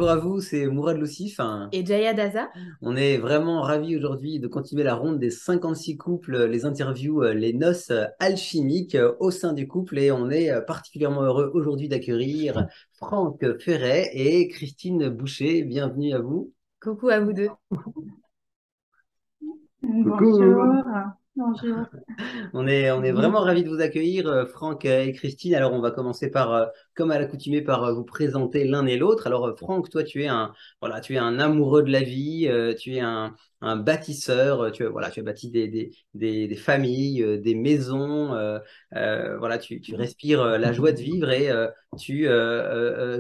Bonjour à vous, c'est Mourad Loussif. Et Jaya Daza? On est vraiment ravis aujourd'hui de continuer la ronde des 56 couples, les interviews, les noces alchimiques au sein du couple. Et on est particulièrement heureux aujourd'hui d'accueillir Franck Ferret et Christine Boucher. Bienvenue à vous. Coucou à vous deux. Bonjour, bonjour. On est vraiment ravis de vous accueillir, Franck et Christine. Alors, on va commencer par, comme à l'accoutumée, par vous présenter l'un et l'autre. Alors, Franck, toi, voilà, tu es un amoureux de la vie, tu es un bâtisseur, voilà, tu as bâti des familles, des maisons, voilà, tu respires la joie de vivre et tu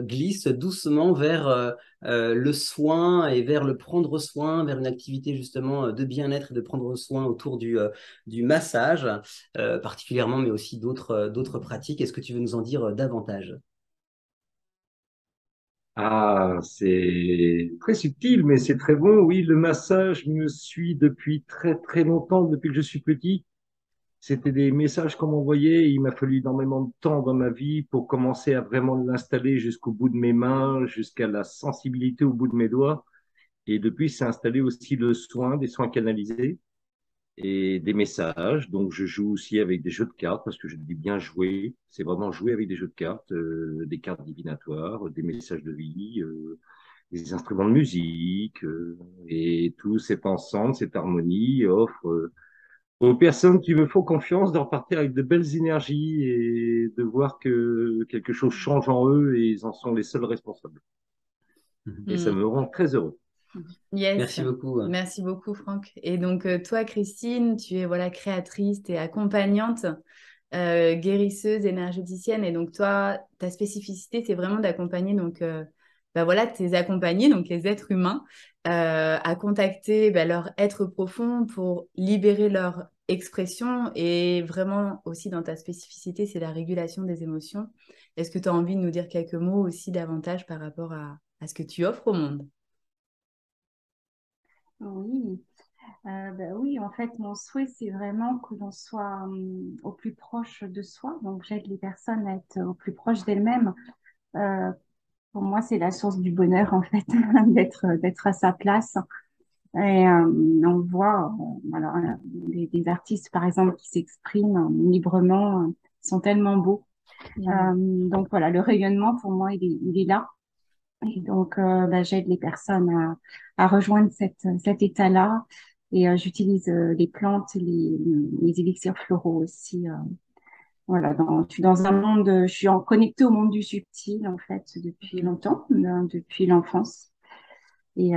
glisses doucement vers le soin et vers le prendre soin, vers une activité justement de bien-être et de prendre soin autour du massage, particulièrement, mais aussi d'autres pratiques. Est-ce que tu veux nous en dire davantage? Ah, c'est très subtil, mais c'est très bon. Oui, le massage me suit depuis très très longtemps, depuis que je suis petit. C'était des messages qu'on m'envoyait. Il m'a fallu énormément de temps dans ma vie pour commencer à vraiment l'installer jusqu'au bout de mes mains, jusqu'à la sensibilité au bout de mes doigts. Et depuis, c'est installé aussi le soin, des soins canalisés et des messages. Donc, je joue aussi avec des jeux de cartes parce que je dis bien jouer. C'est vraiment jouer avec des jeux de cartes, des cartes divinatoires, des messages de vie, des instruments de musique. Et tout cet ensemble, cette harmonie offre aux personnes qui me font confiance de repartir avec de belles énergies et de voir que quelque chose change en eux et ils en sont les seuls responsables. Et ça Hmm. me rend très heureux. Yes, Merci beaucoup. merci beaucoup Franck. Et donc toi Christine, tu es voilà créatrice et accompagnante, guérisseuse, énergéticienne. Et donc toi, ta spécificité, c'est vraiment d'accompagner donc bah voilà tes accompagnés, donc les êtres humains, à contacter bah, leur être profond pour libérer leur expression. Et vraiment aussi dans ta spécificité, c'est la régulation des émotions. Est-ce que tu as envie de nous dire quelques mots aussi davantage par rapport à ce que tu offres au monde? Oui, oui, en fait, mon souhait, c'est vraiment que l'on soit au plus proche de soi. Donc, j'aide les personnes à être au plus proche d'elles-mêmes. Euh, pour moi, c'est la source du bonheur, en fait, d'être à sa place. Et on voit, voilà, des artistes, par exemple, qui s'expriment librement, sont tellement beaux. Donc, voilà, le rayonnement, pour moi, il est là. Et donc, j'aide les personnes à rejoindre cet état-là. Et j'utilise les plantes, les élixirs floraux aussi. Voilà, je suis dans un monde, je suis connectée au monde du subtil, en fait, depuis longtemps, depuis l'enfance. Et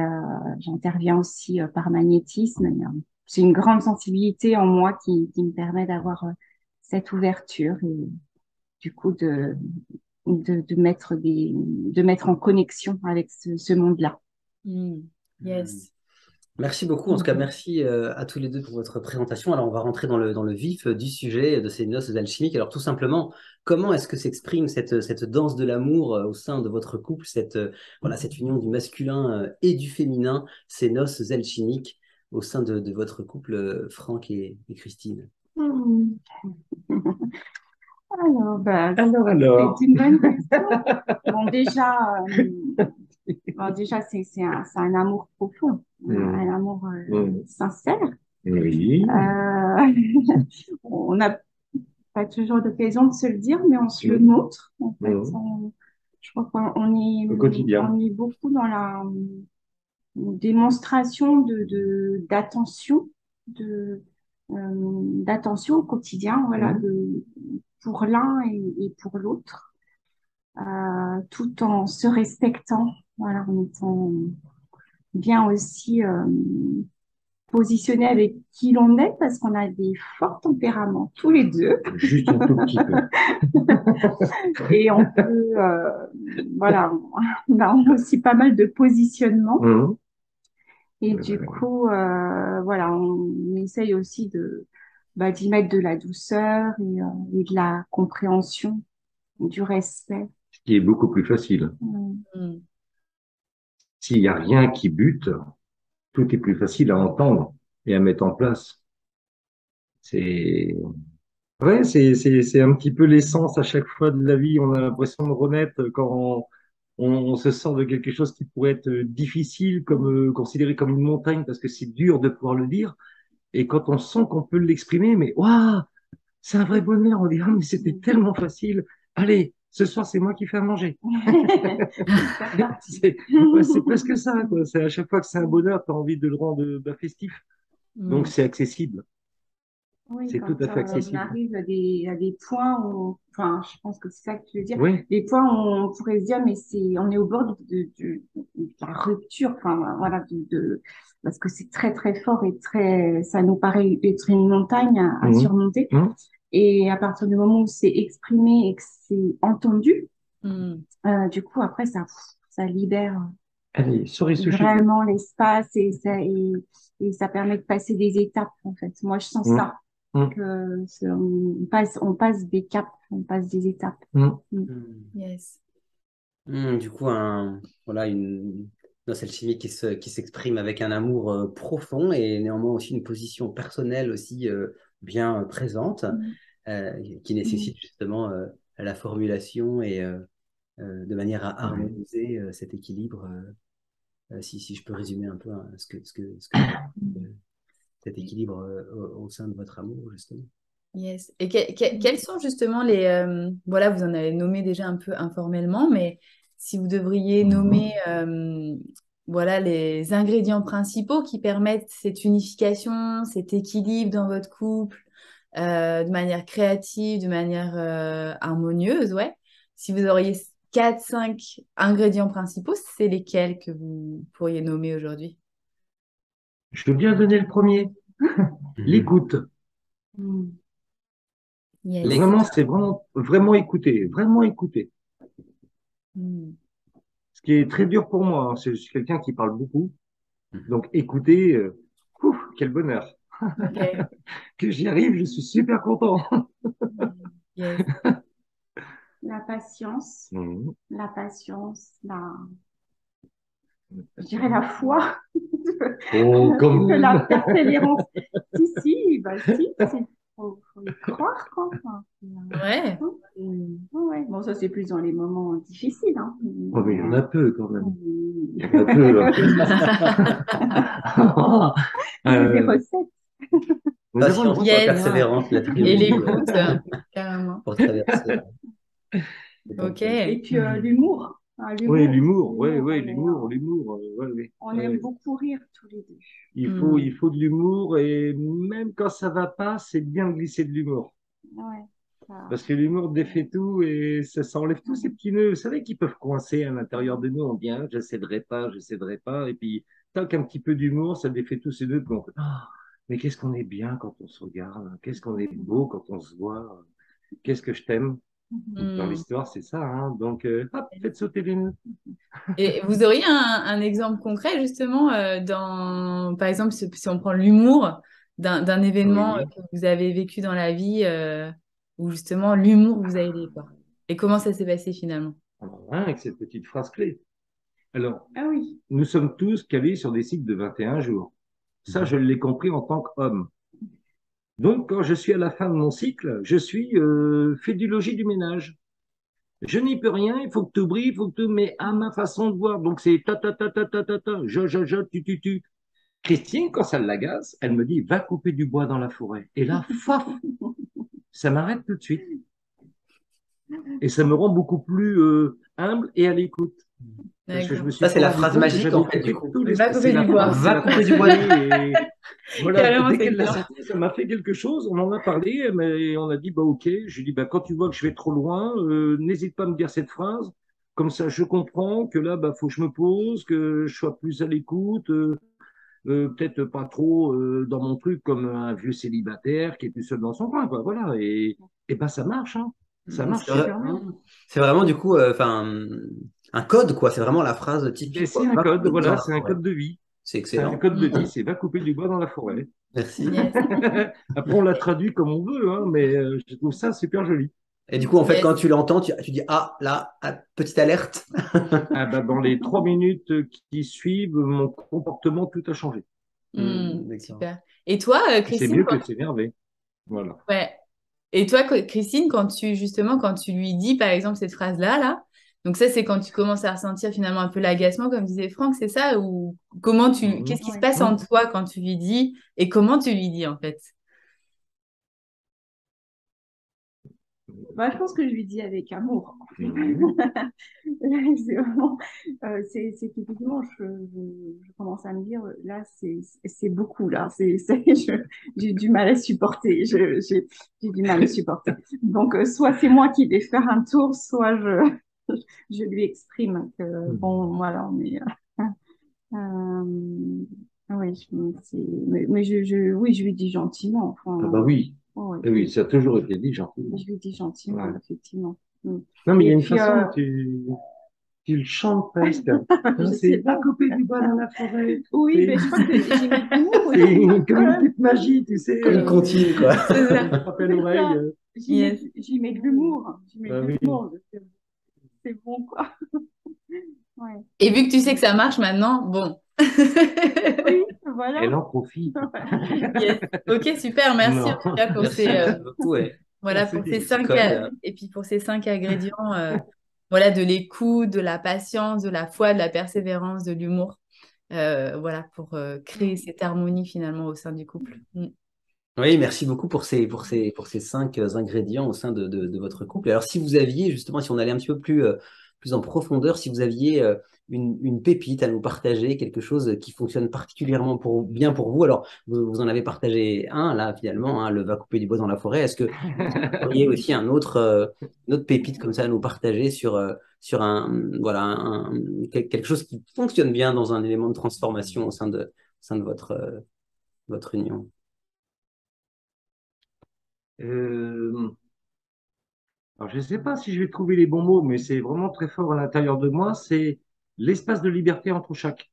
j'interviens aussi par magnétisme. Et, j'ai une grande sensibilité en moi qui me permet d'avoir cette ouverture et du coup de mettre en connexion avec ce monde-là. Hmm. Yes. Merci beaucoup. En tout cas, merci à tous les deux pour votre présentation. Alors, on va rentrer dans le vif du sujet de ces noces alchimiques. Alors, tout simplement, comment est-ce que s'exprime cette danse de l'amour au sein de votre couple, voilà, cette union du masculin et du féminin, ces noces alchimiques au sein de votre couple, Franck et Christine? Hmm. Alors, Alors. c'est une bonne question. Bon, déjà, c'est un amour profond, un amour sincère. Oui. On n'a pas toujours l'occasion de se le dire, mais on se le montre. En fait, je crois Au quotidien. on est beaucoup dans la démonstration d'attention, de, d'attention au quotidien, voilà, pour l'un et pour l'autre, tout en se respectant, voilà, en étant bien aussi positionné avec qui l'on est, parce qu'on a des forts tempéraments tous les deux. Juste un tout petit peu. Et on peut, voilà, on a aussi pas mal de positionnement. Et du coup, voilà, on essaye aussi d'y mettre de la douceur et de la compréhension, du respect. Ce qui est beaucoup plus facile. Hmm. S'il n'y a rien qui bute, tout est plus facile à entendre et à mettre en place. C'est c'est un petit peu l'essence à chaque fois de la vie. On a l'impression de renaître quand on se sort de quelque chose qui pourrait être difficile, comme considéré comme une montagne, parce que c'est dur de pouvoir le dire. Et quand on sent qu'on peut l'exprimer, mais waouh, c'est un vrai bonheur. On dit, ah, mais c'était tellement facile. Allez, ce soir, c'est moi qui fais à manger. C'est presque ça, quoi. C'est à chaque fois que c'est un bonheur, tu as envie de le rendre festif. Donc, Mm. c'est accessible. Oui, C'est tout quand à fait on accessible. arrive à des points où, enfin, je pense que c'est ça que tu veux dire, Oui. des points où on pourrait se dire, mais on est au bord de la rupture, enfin, voilà, parce que c'est très, très fort et ça nous paraît être une montagne à Mhm. surmonter. Mhm. Et à partir du moment où c'est exprimé et que c'est entendu, Mm. du coup, après, ça libère Allez, souris sushi. vraiment l'espace et ça permet de passer des étapes, en fait. Moi, je sens Mhm. ça Mhm. que on passe des caps, on passe des étapes. Mhm. Mm. Yes. Du coup, voilà, une nocelle chimique qui s'exprime avec un amour profond et néanmoins aussi une position personnelle aussi bien présente, Mm. euh, qui Mm. nécessite justement la formulation et de manière à Ouais. harmoniser cet équilibre, si je peux résumer un peu hein, ce que cet équilibre au sein de votre amour, justement. Yes. Et quels sont justement les... voilà, vous en avez nommé déjà un peu informellement, mais si vous devriez nommer voilà, les ingrédients principaux qui permettent cette unification, cet équilibre dans votre couple, de manière créative, de manière harmonieuse, ouais. Si vous auriez 4, 5 ingrédients principaux, c'est lesquels que vous pourriez nommer aujourd'hui? Je veux bien donner le premier. L'écoute. Mm. Yes. Vraiment, L'écoute. c'est vraiment écouter. Vraiment écouter. Mm. Ce qui est très dur pour moi, hein. Je suis quelqu'un qui parle beaucoup. Mhm. Donc, écouter, ouf, quel bonheur. Ok. Que j'y arrive, je suis super content. Yes. La patience, Mhm. la patience, je dirais la foi, Oh, quand la même. persévérance. Si, bah si, faut y croire, quoi. Enfin, Ouais. ouais. Bon, ça, c'est plus dans les moments difficiles, hein. Oh, mais il y en a peu quand même. Il Il y en a peu, hein. y a des Euh, recettes. nous avons une Patience, foi, recette Yes. miracle. persévérance, la Et trilogie l'écoute, carrément. pour traverser les Ok. tempêtes. Et puis l'humour. Oui, L'humour, l'humour, oui, l'humour, oui, l'humour, ouais, ouais, on aime ouais. beaucoup rire tous les deux. Il faut de l'humour et même quand ça va pas, c'est bien de glisser de l'humour. Ouais, ça, Parce que l'humour défait tout et ça enlève tous ces ouais. petits nœuds, vous savez, qui peuvent coincer à l'intérieur de nous. On dit, ah, je céderai pas. Et puis, tant qu'un petit peu d'humour, ça défait tous ces nœuds. Puis on fait, ah, mais qu'est-ce qu'on est bien quand on se regarde. Qu'est-ce qu'on est beau quand on se voit. Qu'est-ce que je t'aime. Dans Hmm. l'histoire, c'est ça, hein. Donc, hop, faites sauter les nœuds. Et vous auriez un exemple concret justement dans, par exemple, si on prend l'humour d'un événement Oui. que vous avez vécu dans la vie où justement l'humour vous a aidé, quoi. Et comment ça s'est passé finalement? Alors, hein, avec cette petite phrase clé. Alors, Ah oui. nous sommes tous calés sur des cycles de 21 jours. Ça, je l'ai compris en tant qu'homme. Donc, quand je suis à la fin de mon cycle, je suis fait du logis du ménage. Je n'y peux rien, il faut que tu ouvres, il faut que tu... Mais à ma façon de voir, donc c'est ta ta ta ta ta ta ta, je, tu. Christine, quand ça l'agace, elle me dit, va couper du bois dans la forêt. Et là, faf, ça m'arrête tout de suite. Et ça me rend beaucoup plus humble et à l'écoute. Parce que je me D'accord. suis Ça, c'est pas la rendu phrase compte que magique, en j'avais fait, du coupé coup. tous les... Va couper C'est du la bois. phrase, c'est Va la couper phrase du bois. clé. Et voilà, Carrément, dès c'est qu'elle l'a excellent. sorti, ça m'a fait quelque chose. On en a parlé, mais on a dit, bah ok. Je lui dis, bah quand tu vois que je vais trop loin, n'hésite pas à me dire cette phrase. Comme ça, je comprends que là, bah faut que je me pose, que je sois plus à l'écoute. Peut-être pas trop dans mon truc comme un vieux célibataire qui est tout seul dans son coin, quoi. Voilà. Et ben ça marche, hein. Ça marche super bien. C'est vraiment, du coup, un code, quoi. C'est vraiment la phrase Ben, typique, quoi. c'est un Va code, couper du bois dans voilà, la c'est un forêt. code de vie. C'est C'est un excellent. code de vie, c'est va couper du bois dans la forêt. Merci. Yes. Après, on l'a traduit comme on veut, hein, mais je trouve ça super joli. Et du coup, en fait, quand Yes. tu l'entends, tu dis, ah, là, ah, petite alerte. Ah, bah, dans les 3 minutes qui suivent, mon comportement, tout a changé. D'accord. Super. Et toi, Et c'est Christine, mieux que de s'énerver. Voilà. ouais. Et toi, Christine, quand tu justement, quand tu lui dis par exemple cette phrase-là, là, Donc ça, c'est quand tu commences à ressentir finalement un peu l'agacement, comme disait Franck, c'est ça? Ou qu'est-ce qui se Oui. passe en toi quand tu lui dis et comment tu lui dis en fait? Bah, je pense que je lui dis avec amour. Mhm. C'est vraiment, c'est qu'effectivement, je commence à me dire, là, c'est beaucoup, là. J'ai du mal à supporter. J'ai du mal à supporter. Donc, soit c'est moi qui vais faire un tour, soit je lui exprime que, bon, voilà, mais, oui, oui, je lui dis gentiment. Ah bah Enfin, oui. ouais, Eh oui, ça a toujours été dit gentiment. je lui dis gentiment, Ouais. effectivement. Mm. Non, mais il y Et a une puis, façon, tu le chantes presque. je Hein, sais c'est pas. va couper du bois dans la forêt. Oui, mais je crois que j'y mets de l'humour C'est aussi. comme une petite magie, tu sais. Comme une comptine, quoi. C'est ça. Frappe à C'est l'oreille. ça. Yes. J'y mets de l'humour. J'y mets Ah de oui. l'humour. C'est bon, quoi. Ouais. Et vu que tu sais que ça marche maintenant, bon. Oui, voilà. Elle en profite. Yes. Ok, super. Merci en Non, tout cas pour Merci, merci beaucoup. Ouais. voilà, pour ces c'est Petit cinq, code. et puis pour ces 5 ingrédients, voilà, de l'écoute, de la patience, de la foi, de la persévérance, de l'humour, voilà, pour créer cette harmonie finalement au sein du couple. Mm. Oui, merci beaucoup pour ces 5 ingrédients au sein de votre couple. Alors, si vous aviez, justement, si on allait un petit peu plus en profondeur, si vous aviez une pépite à nous partager, quelque chose qui fonctionne particulièrement bien pour vous, alors vous en avez partagé un, là, finalement, hein, le va couper du bois dans la forêt. Est-ce que vous auriez aussi une autre pépite comme ça à nous partager sur voilà, quelque chose qui fonctionne bien dans un élément de transformation au sein de votre union? Euh, alors, je ne sais pas si je vais trouver les bons mots, mais c'est vraiment très fort à l'intérieur de moi. C'est l'espace de liberté entre chaque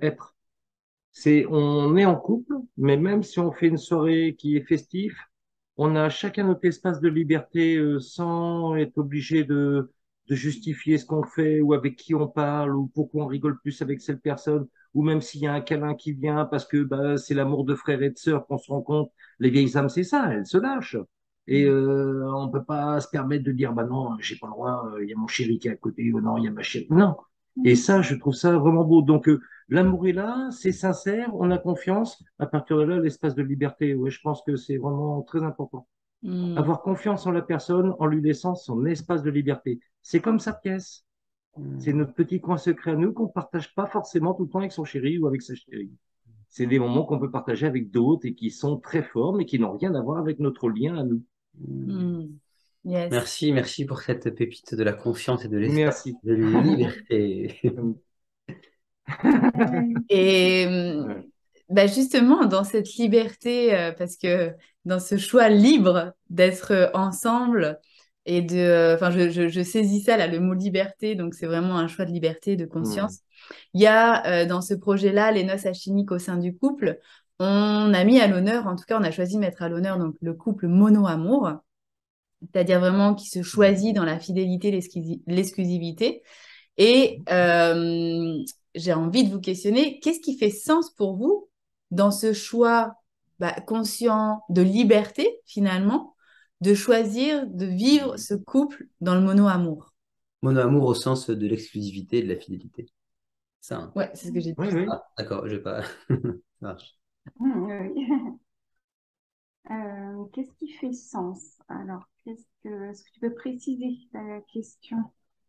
être. On est en couple, mais même si on fait une soirée qui est festive, on a chacun notre espace de liberté sans être obligé de justifier ce qu'on fait ou avec qui on parle ou pourquoi on rigole plus avec cette personne ou même s'il y a un câlin qui vient parce que bah, c'est l'amour de frère et de sœur qu'on se rend compte. Les vieilles âmes, c'est ça, elles se lâchent. Et on peut pas se permettre de dire bah non, j'ai pas le droit, il y a mon chéri qui est à côté ou non, il y a ma chérie. Non. Et ça, je trouve ça vraiment beau. Donc, l'amour est là, c'est sincère, on a confiance. À partir de là, l'espace de liberté, ouais, je pense que c'est vraiment très important. Mm. Avoir confiance en la personne en lui laissant son espace de liberté. C'est comme sa pièce. C'est Hmm. notre petit coin secret à nous qu'on ne partage pas forcément tout le temps avec son chéri ou avec sa chérie. C'est des moments qu'on peut partager avec d'autres et qui sont très forts, mais qui n'ont rien à voir avec notre lien à nous. Mm. Yes. Merci, merci pour cette pépite de la confiance et de l'espace Merci. de liberté. Et Ouais. bah justement, dans cette liberté, parce que dans ce choix libre d'être ensemble et enfin, je saisis ça là, le mot liberté, donc c'est vraiment un choix de liberté, de Hmm. conscience. Il y a dans ce projet-là, les noces alchimiques au sein du couple, on a mis à l'honneur, en tout cas, on a choisi de mettre à l'honneur donc le couple mono-amour, c'est-à-dire vraiment qui se choisit dans la fidélité, l'exclusivité. Et j'ai envie de vous questionner, qu'est-ce qui fait sens pour vous dans ce choix conscient de liberté, finalement, de choisir de vivre ce couple dans le mono-amour? Mono-amour au sens de l'exclusivité et de la fidélité. Ça, hein. Ouais, c'est ce que j'ai Oui, dit. oui. Ah, d'accord, je vais pas. Ça marche. Oui. Qu'est-ce qui fait sens? Alors, est-ce que tu peux préciser ta question?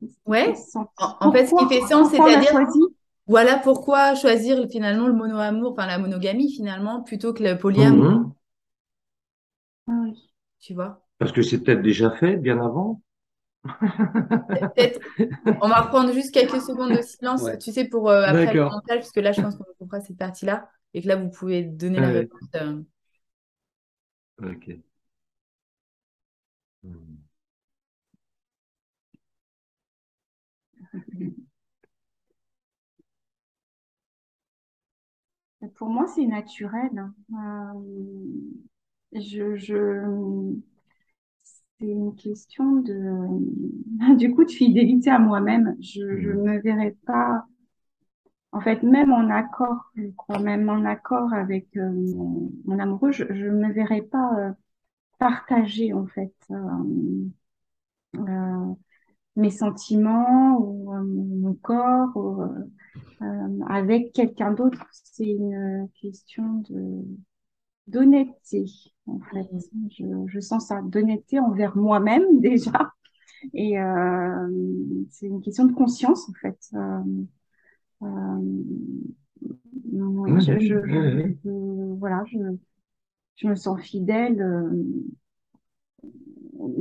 Qu'est-ce qui fait Ouais, sens? en fait, ce qui fait sens, Pourquoi on l'a c'est-à-dire, choisi? voilà pourquoi choisir finalement le mono-amour, enfin la monogamie finalement, plutôt que le polyamour, Mhm. Ah oui. tu vois? Parce que c'est peut-être déjà fait bien avant. Peut-être, on va reprendre juste quelques secondes de silence, Ouais. tu sais, pour après le D'accord. mental, puisque là, je pense qu'on comprend cette partie-là, et que là, vous pouvez donner la Ouais. réponse. Ok. Hmm. Pour moi, c'est naturel, hein. Je, c'est une question du coup, de fidélité à moi-même. Je Hmm. me verrais pas, en fait, même en accord, je crois, même en accord avec mon amoureux, je me verrais pas partager, en fait, mes sentiments ou mon corps avec quelqu'un d'autre. C'est une question d'honnêteté, en fait. Je sens ça, d'honnêteté envers moi-même déjà. Et c'est une question de conscience, en fait. Oui, voilà, je me sens fidèle.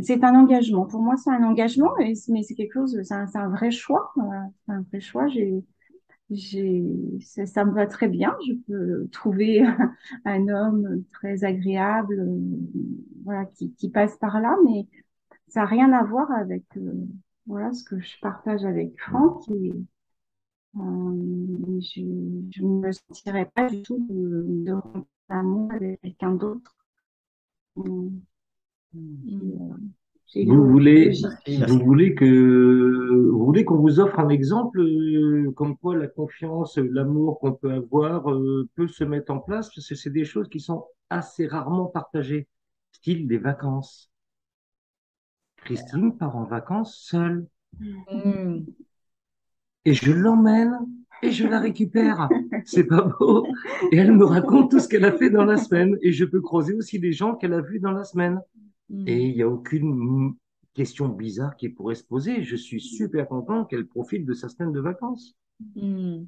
C'est un engagement. Pour moi, c'est un engagement, mais c'est quelque chose, c'est un vrai choix. C'est un vrai choix. Ça me va très bien. Je peux trouver un homme très agréable, voilà, qui passe par là, mais ça n'a rien à voir avec, voilà, ce que je partage avec Franck. Et, je, je ne me sentirais pas du tout de rompre l'amour avec quelqu'un d'autre. C'est Vous voulez, logique. Merci, merci. vous voulez qu'on vous offre un exemple comme quoi la confiance, l'amour qu'on peut avoir peut se mettre en place parce que c'est des choses qui sont assez rarement partagées, style des vacances. Christine part en vacances seule Mm. et je l'emmène et je la récupère. C'est pas beau. Et elle me raconte tout ce qu'elle a fait dans la semaine et je peux croiser aussi des gens qu'elle a vus dans la semaine. Et il n'y a aucune question bizarre qui pourrait se poser. Je suis super content qu'elle profite de sa semaine de vacances. Mm.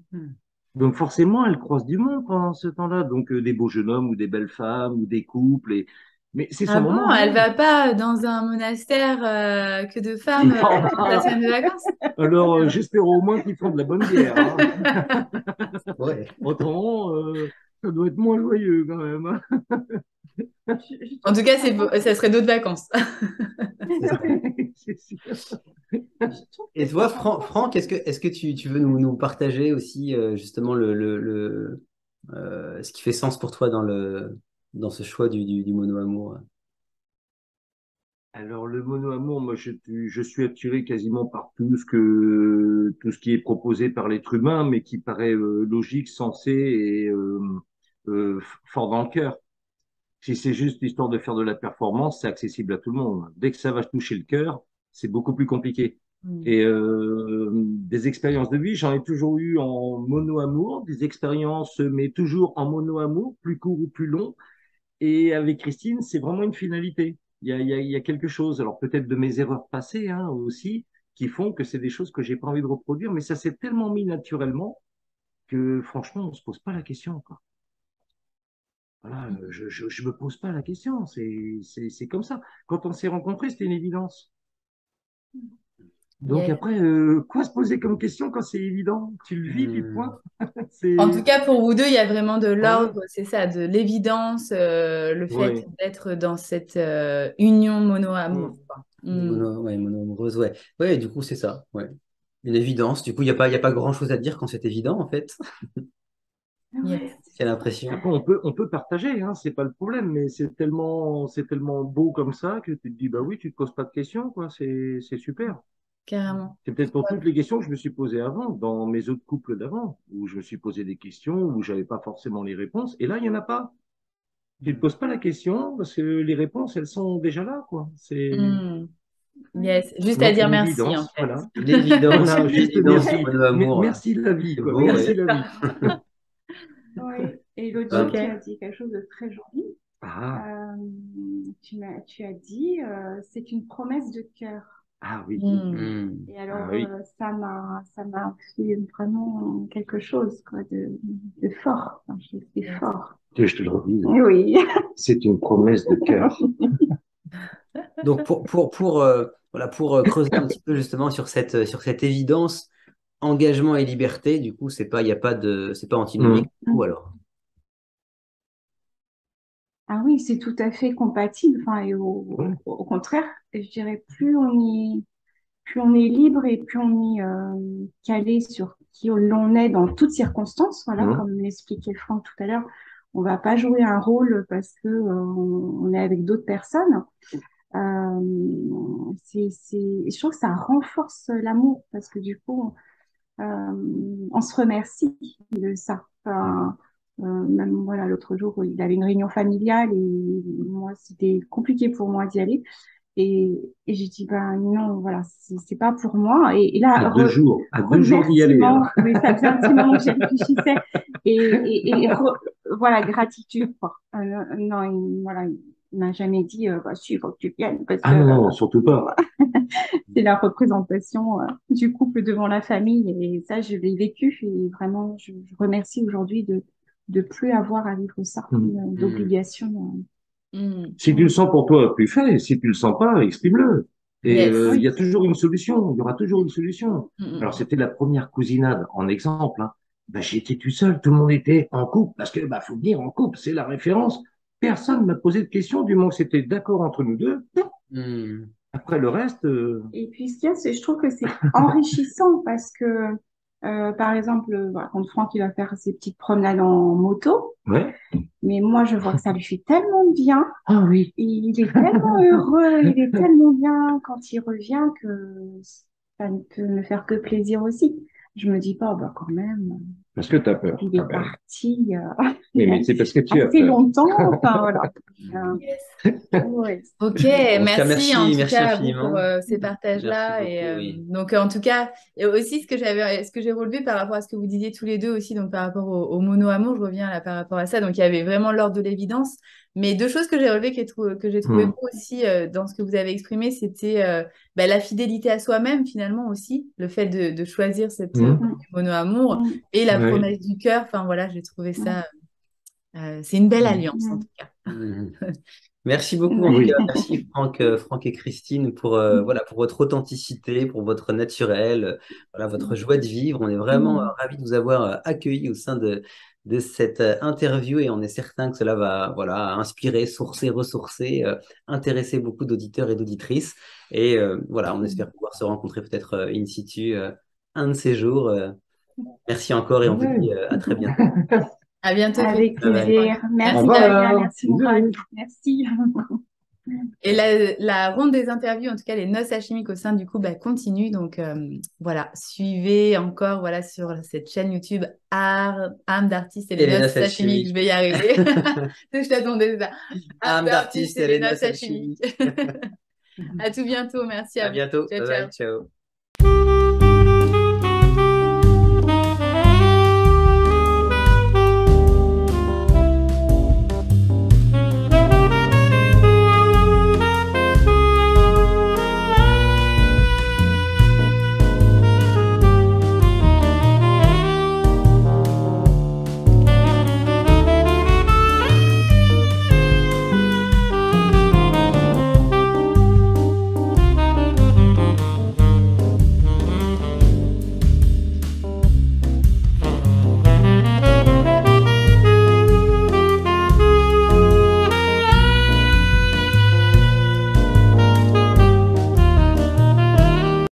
Donc forcément, elle croise du monde pendant ce temps-là. Donc des beaux jeunes hommes ou des belles femmes ou des couples. Mais c'est Ah son moment bon, à elle elle. va pas dans un monastère que de femmes toute la semaine de vacances? Alors j'espère au moins qu'ils font de la bonne bière, hein. Ouais. Autrement, ça doit être moins joyeux quand même, hein. Je En trouve tout que cas, ça va. ça serait d'autres vacances. C'est ça. C'est sûr. Je trouve que Et ça toi, renforce. Franck, est-ce que tu veux nous partager aussi justement ce qui fait sens pour toi dans ce choix du mono-amour? Alors le mono-amour, moi je suis attiré quasiment par tout ce qui est proposé par l'être humain, mais qui paraît logique, sensé et fort dans le cœur. Si c'est juste histoire de faire de la performance, c'est accessible à tout le monde. Dès que ça va toucher le cœur, c'est beaucoup plus compliqué. Mm. Et des expériences de vie, j'en ai toujours eu en mono-amour, des expériences, mais toujours en mono-amour, plus court ou plus long. Et avec Christine, c'est vraiment une finalité. Il y a quelque chose, alors peut-être de mes erreurs passées hein, aussi, qui font que c'est des choses que j'ai pas envie de reproduire, mais ça s'est tellement mis naturellement que franchement, on se pose pas la question, quoi. Voilà, je me pose pas la question, c'est comme ça. Quand on s'est rencontrés, c'était une évidence. Donc Yes. après, quoi se poser comme question quand c'est évident? Tu le vis, puis Hmm. point. En tout C'est, cas, pour vous deux, il y a vraiment de ouais, l'ordre, c'est ça, de l'évidence, le fait ouais. d'être dans cette union mono-amour, Mm. quoi. Mm. Ouais, mono-amoureuse, ouais. Ouais, du coup, c'est ça, ouais. Une évidence. Du coup, il y a pas grand-chose à dire quand c'est évident, en fait. Yes. Ouais, J'ai c'est ça. l'impression. Après, on peut partager, hein, c'est pas le problème, mais c'est tellement beau comme ça que tu te dis, bah oui, tu te poses pas de questions, quoi, c'est super. Carrément. C'est peut-être pour toutes les questions que je me suis posées avant, dans mes autres couples d'avant, où je me suis posé des questions, où j'avais pas forcément les réponses, et là, il y en a pas. Tu te poses pas la question parce que les réponses, elles sont déjà là, quoi. C'est Mm. Oui. Yes. Juste à donc dire une merci, en évidence, fait. voilà. Voilà, Une juste évidence du merci. mono-amour. Merci la vie, C'est quoi. beau, Merci ouais. la vie. Oui. Et l'autre jour, Ok. tu as dit quelque chose de très joli. Ah, Tu as dit, c'est une promesse de cœur. ah oui, Mm. Hmm. Et ah alors, oui. ça m'a fait vraiment quelque chose, quoi, de fort. Enfin, c'est Yes. fort. Que je te le redise. Oui. C'est une promesse de cœur. Donc, voilà, pour creuser un petit peu justement sur cette évidence, engagement et liberté, du coup, c'est pas Mm. antinomique, ou alors. Ah oui, c'est tout à fait compatible. Enfin, et Ouais. au contraire, je dirais, plus on est libre et plus on est calé sur qui l'on est dans toutes circonstances. Voilà, Mm. comme l'expliquait Franck tout à l'heure, on va pas jouer un rôle parce que on est avec d'autres personnes. Je trouve que ça renforce l'amour parce que du coup, on se remercie de ça. Enfin, même voilà, l'autre jour, il avait une réunion familiale et moi, c'était compliqué pour moi d'y aller. Et j'ai dit, ben non, voilà, c'est pas pour moi. Et là, À 2 jours d'y aller. remerciement, Hein. oui, ça faisait un petit moment que j'y réfléchissais. Voilà, gratitude, quoi. Non, voilà, il m'a jamais dit, bah, si, il faut que tu viennes, parce Ah que non, surtout pas. c'est la représentation du couple devant la famille. Et ça, je l'ai vécu. Et vraiment, je remercie aujourd'hui de plus avoir à vivre ça, d'obligation. Si tu le sens pour toi, tu fais. Si tu le sens pas, exprime-le. Et Yes. il y Oui. a toujours une solution. Il y aura toujours une solution. Alors, c'était la première cousinade en exemple. Hein. Ben, j'étais tout seul. Tout le monde était en couple parce que bah, faut venir en couple. C'est la référence. Personne ne m'a posé de questions du moment que c'était d'accord entre nous deux. Hmm. Après le reste, Et puis, ce qu'il y a, je trouve que c'est enrichissant parce que, par exemple, voilà, quand Franck il va faire ses petites promenades en moto, ouais. mais moi, je vois que ça lui fait tellement de bien. Ah oui. Il est tellement heureux, il est tellement bien quand il revient que ça ne peut me faire que plaisir aussi. Je me dis pas, bah quand même, Parce que tu as peur. il est parti Mais c'est parce que tu as assez peur. longtemps. Enfin, voilà. Ouais. Ok, En tout cas, merci en tout merci cas à vous pour infiniment. ces Merci partages-là. Et beaucoup, oui. donc en tout cas, et aussi ce que j'ai relevé par rapport à ce que vous disiez tous les deux aussi, donc par rapport au mono-amour, je reviens là par rapport à ça. Donc il y avait vraiment l'ordre de l'évidence. Mais deux choses que j'ai relevées que j'ai trouvé beau aussi dans ce que vous avez exprimé, c'était bah, la fidélité à soi-même finalement aussi, le fait de choisir cette mono-amour et la promesse du cœur. Enfin voilà, j'ai trouvé ça, c'est une belle alliance en tout cas. Merci beaucoup en tout cas. Merci Franck et Christine pour, voilà, pour votre authenticité, pour votre naturel, voilà, votre joie de vivre. On est vraiment ravis de vous avoir accueillis au sein de cette interview et on est certain que cela va, voilà, inspirer, sourcer, ressourcer, intéresser beaucoup d'auditeurs et d'auditrices. Et voilà, on espère pouvoir se rencontrer peut-être in situ un de ces jours. Merci encore et on vous dit à très bientôt. À bientôt, Avec Christine et plaisir. Franck. Merci Merci à Damien, vous. merci Mourad. Merci. Et la ronde des interviews, en tout cas les noces alchimiques au sein du couple, bah, continue. Donc voilà, suivez encore voilà, sur cette chaîne YouTube Âme d'artiste et les noces alchimiques. Je vais y arriver. Je t'attendais ça. Âme d'artiste et les noces alchimiques. À tout bientôt. Merci à À vous. bientôt. Ciao, Bye ciao. bye. Ciao.